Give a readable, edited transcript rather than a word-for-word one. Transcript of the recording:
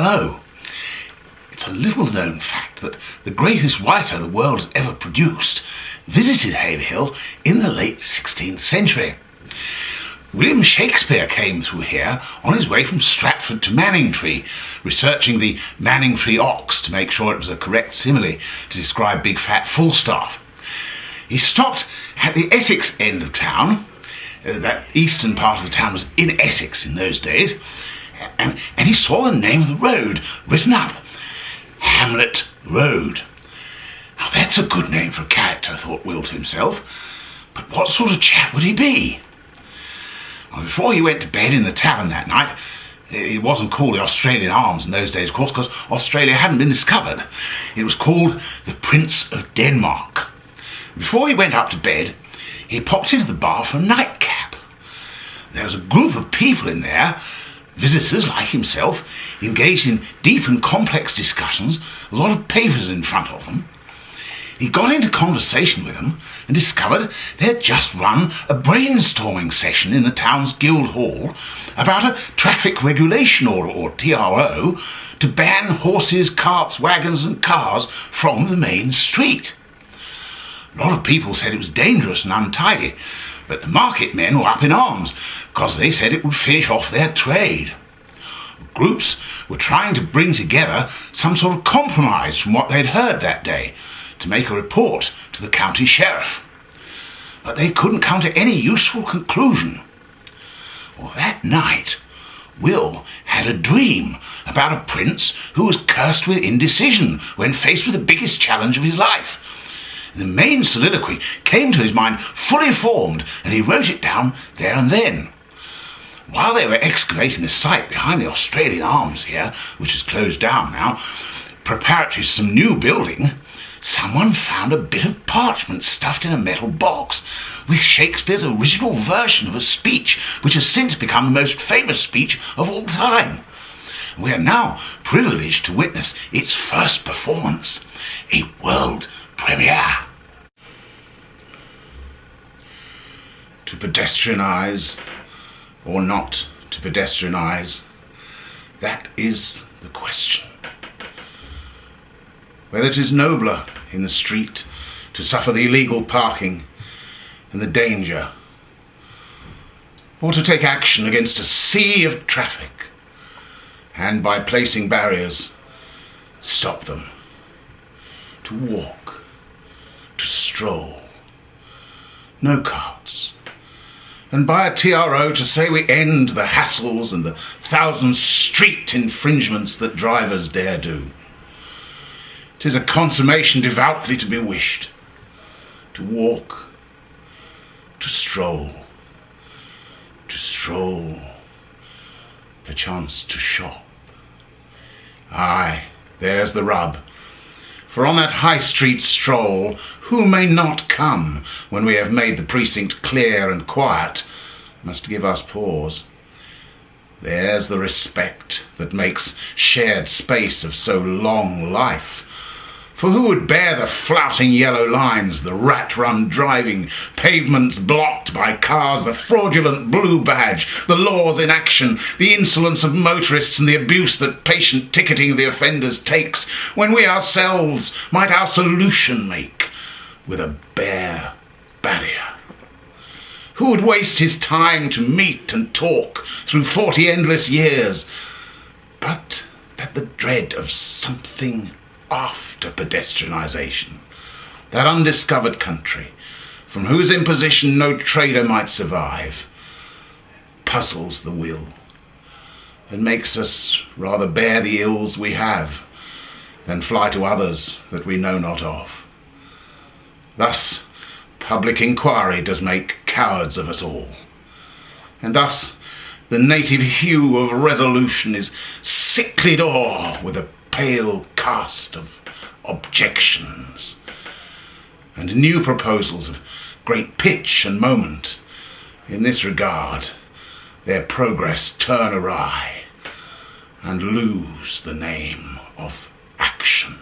Hello. It's a little-known fact that the greatest writer the world has ever produced visited Haverhill in the late 16th century. William Shakespeare came through here on his way from Stratford to Manningtree, researching the Manningtree ox to make sure it was a correct simile to describe big fat Falstaff. He stopped at the Essex end of town. That eastern part of the town was in Essex in those days, and he saw the name of the road written up, Hamlet Road. Now that's a good name for a character, thought Will to himself, but what sort of chap would he be? Well, before he went to bed in the tavern that night, it wasn't called the Australian Arms in those days, of course, because Australia hadn't been discovered. It was called the Prince of Denmark. Before he went up to bed, he popped into the bar for a nightcap. There was a group of people in there, visitors like himself, engaged in deep and complex discussions, a lot of papers in front of them. He got into conversation with them and discovered they'd just run a brainstorming session in the town's guild hall about a traffic regulation order, or TRO, to ban horses, carts, wagons and cars from the main street. A lot of people said it was dangerous and untidy, but the market men were up in arms because they said it would finish off their trade. Groups were trying to bring together some sort of compromise from what they'd heard that day to make a report to the county sheriff. But they couldn't come to any useful conclusion. Well, that night, Will had a dream about a prince who was cursed with indecision when faced with the biggest challenge of his life. The main soliloquy came to his mind fully formed, and he wrote it down there and then. While they were excavating the site behind the Australian Arms here, which is closed down now, preparatory to some new building, someone found a bit of parchment stuffed in a metal box with Shakespeare's original version of a speech, which has since become the most famous speech of all time. We are now privileged to witness its first performance, a world premiere. To pedestrianise or not to pedestrianise, that is the question. Whether it is nobler in the street to suffer the illegal parking and the danger, or to take action against a sea of traffic and, by placing barriers, stop them. To walk, to stroll, no carts, and by a TRO to say we end the hassles and the thousand street infringements that drivers dare do. 'Tis a consummation devoutly to be wished. To walk, to stroll, perchance to shop. Aye, there's the rub. For on that high street stroll, who may not come when we have made the precinct clear and quiet, must give us pause. There's the respect that makes shared space of so long life. For who would bear the flouting yellow lines, the rat-run driving, pavements blocked by cars, the fraudulent blue badge, the laws in action, the insolence of motorists and the abuse that patient ticketing of the offenders takes, when we ourselves might our solution make with a bare barrier? Who would waste his time to meet and talk through 40 endless years, but that the dread of something after pedestrianisation, that undiscovered country, from whose imposition no trader might survive, puzzles the will, and makes us rather bear the ills we have than fly to others that we know not of. Thus public inquiry does make cowards of us all, and thus the native hue of resolution is sicklied o'er with a pale cast of objections, and new proposals of great pitch and moment. In this regard, their progress turn awry and lose the name of action.